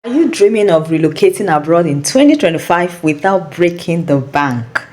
Are you dreaming of relocating abroad in 2025 without breaking the bank?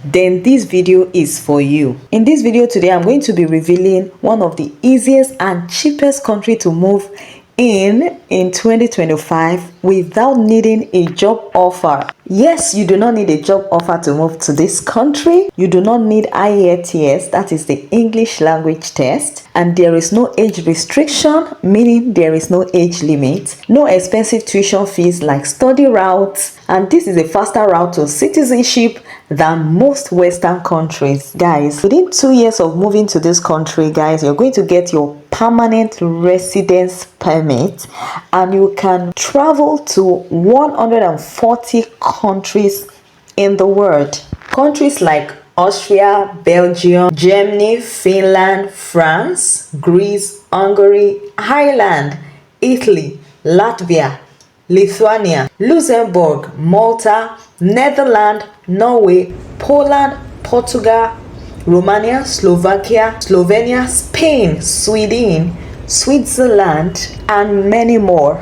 Then this video is for you. In this video today, I'm going to be revealing one of the easiest and cheapest country to move in 2025 without needing a job offer. Yes, you do not need a job offer to move to this country. You do not need IELTS, that is the English language test, and there is no age restriction, meaning there is no age limit, no expensive tuition fees like study routes, and this is a faster route to citizenship than most Western countries. Guys, within 2 years of moving to this country, guys, you're going to get your permanent residence permit and you can travel to 140 countries in the world. Countries like Austria, Belgium, Germany, Finland, France, Greece, Hungary, Ireland, Italy, Latvia, Lithuania, Luxembourg, Malta, Netherlands, Norway, Poland, Portugal, Romania, Slovakia, Slovenia, Spain, Sweden, Switzerland, and many more.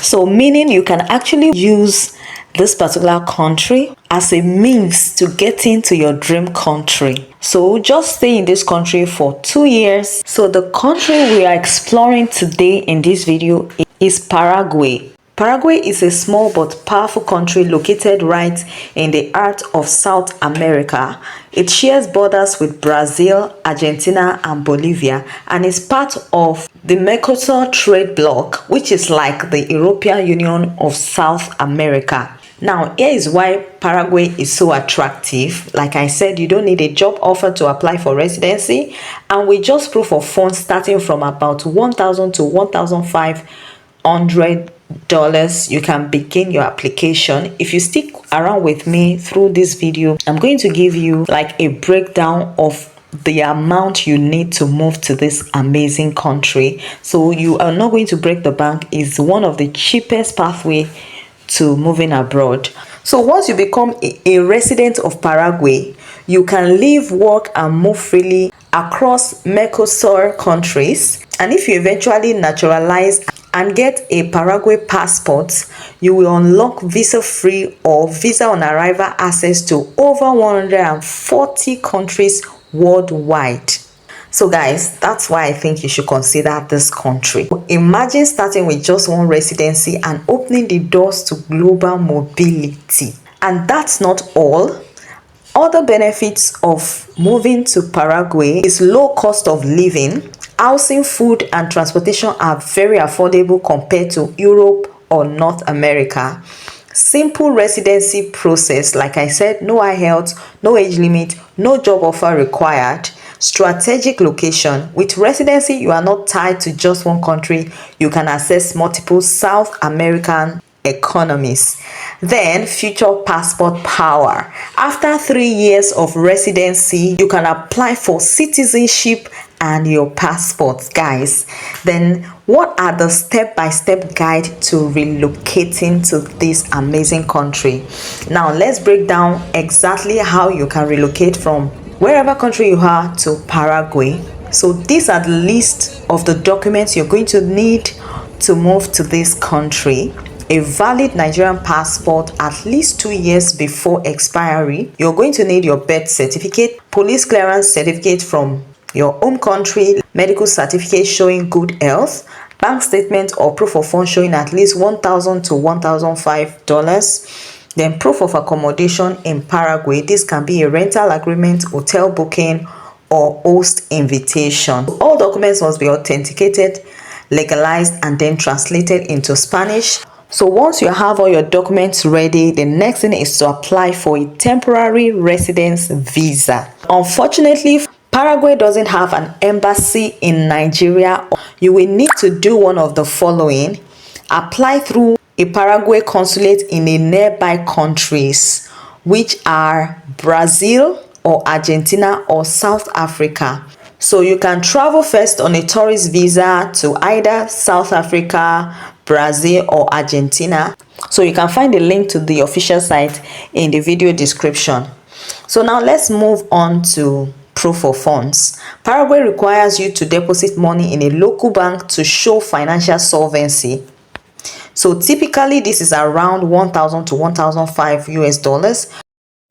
So meaning you can actually use this particular country as a means to get into your dream country. So just stay in this country for 2 years. So the country we are exploring today in this video is Paraguay. Paraguay is a small but powerful country located right in the heart of South America. It shares borders with Brazil, Argentina, and Bolivia, and is part of the Mercosur trade bloc, which is like the European Union of South America. Now, here is why Paraguay is so attractive. Like I said, you don't need a job offer to apply for residency, and with just proof of funds starting from about $1,000 to $1,500, you can begin your application. If you stick around with me through this video, I'm going to give you like a breakdown of the amount you need to move to this amazing country. So you are not going to break the bank. It's one of the cheapest pathway to moving abroad. So once you become a resident of Paraguay, you can live, work, and move freely across Mercosur countries. And if you eventually naturalize and get a Paraguay passport, you will unlock visa-free or visa-on-arrival access to over 140 countries worldwide. So guys, that's why I think you should consider this country. Imagine starting with just one residency and opening the doors to global mobility. And that's not all. Other benefits of moving to Paraguay is low cost of living. Housing, food, and transportation are very affordable compared to Europe or North America. Simple residency process, like I said, no IELTS, no age limit, no job offer required. Strategic location. With residency, you are not tied to just one country. You can access multiple South American economies. Then future passport power. After 3 years of residency, you can apply for citizenship and your passports, guys. Then what are the step-by-step guide to relocating to this amazing country? Now let's break down exactly how you can relocate from wherever country you are to Paraguay. So these are the list of the documents you're going to need to move to this country. A valid Nigerian passport at least 2 years before expiry. You're going to need your birth certificate, police clearance certificate from your home country, medical certificate showing good health, bank statement or proof of funds showing at least $1,000 to $1,005. Then proof of accommodation in Paraguay. This can be a rental agreement, hotel booking, or host invitation. All documents must be authenticated, legalized, and then translated into Spanish. So once you have all your documents ready, the next thing is to apply for a temporary residence visa. Unfortunately, Paraguay doesn't have an embassy in Nigeria. You will need to do one of the following. Apply through a Paraguay consulate in a nearby countries, which are Brazil or Argentina or South Africa. So you can travel first on a tourist visa to either South Africa, Brazil, or Argentina. So you can find the link to the official site in the video description. So now let's move on to proof of funds. Paraguay requires you to deposit money in a local bank to show financial solvency. So typically this is around 1,000 to 1,005 US dollars.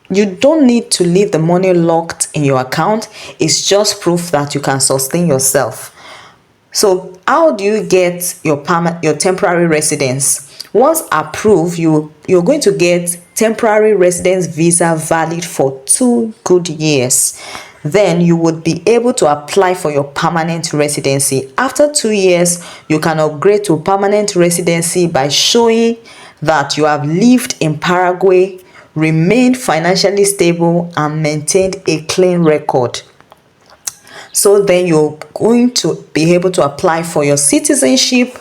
You don't need to leave the money locked in your account. It's just proof that you can sustain yourself. So how do you get your temporary residence? Once approved, you're going to get temporary residence visa valid for 2 good years. Then you would be able to apply for your permanent residency. After 2 years, you can upgrade to permanent residency by showing that you have lived in Paraguay, remained financially stable, and maintained a clean record. So then you're going to be able to apply for your citizenship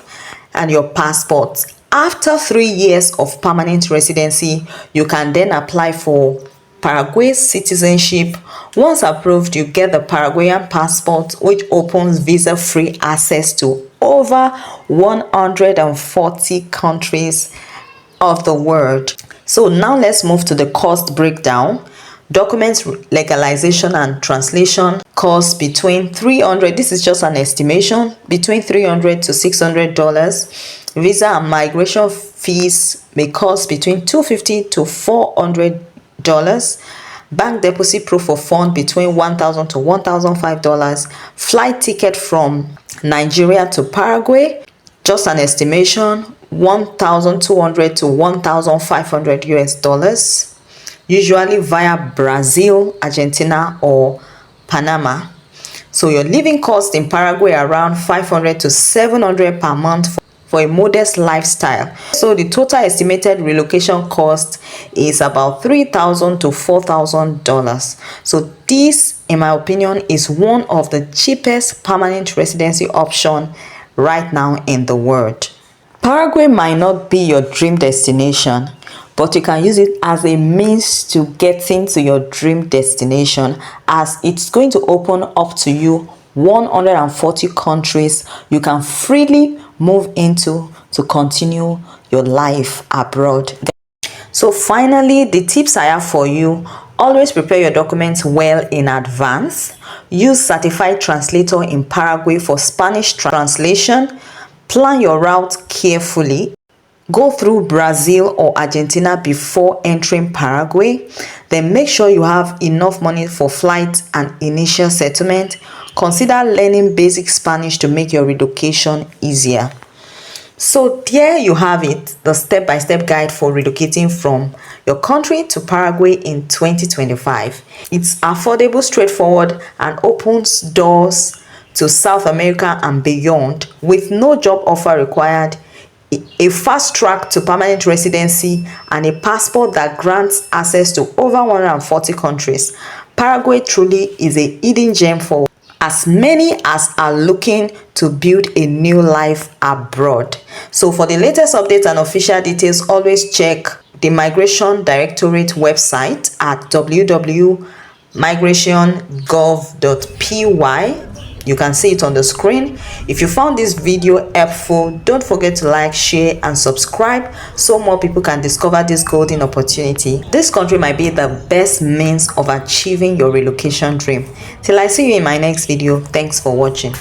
and your passport. After 3 years of permanent residency, you can then apply for Paraguay citizenship. Once approved, you get the Paraguayan passport, which opens visa-free access to over 140 countries of the world. So now let's move to the cost breakdown. Documents legalization and translation cost between $300, this is just an estimation, between $300 to $600. Visa and migration fees may cost between $250 to $400. Bank deposit proof of fund between $1,000 to $1,005. Flight ticket from Nigeria to Paraguay, just an estimation, $1,200 to $1,500 US dollars. Usually via Brazil, Argentina, or Panama. So your living cost in Paraguay around $500 to $700 per month for a modest lifestyle. So the total estimated relocation cost is about $3,000 to $4,000. So this, in my opinion, is one of the cheapest permanent residency option right now in the world. Paraguay might not be your dream destination, but you can use it as a means to getting to your dream destination, as it's going to open up to you 140 countries you can freely move into to continue your life abroad. So finally, the tips I have for you: always prepare your documents well in advance. Use certified translator in Paraguay for Spanish translation. Plan your route carefully. Go through Brazil or Argentina before entering Paraguay. Then make sure you have enough money for flight and initial settlement. Consider learning basic Spanish to make your relocation easier. So there you have it, the step-by-step guide for relocating from your country to Paraguay in 2025. It's affordable, straightforward, and opens doors to South America and beyond with no job offer required, a fast track to permanent residency, and a passport that grants access to over 140 countries. Paraguay truly is a hidden gem for as many as are looking to build a new life abroad. So for the latest updates and official details, always check the Migration Directorate website at www.migration.gov.py. You can see it on the screen. If you found this video helpful, don't forget to like, share, and subscribe so more people can discover this golden opportunity. This country might be the best means of achieving your relocation dream. Till I see you in my next video, thanks for watching.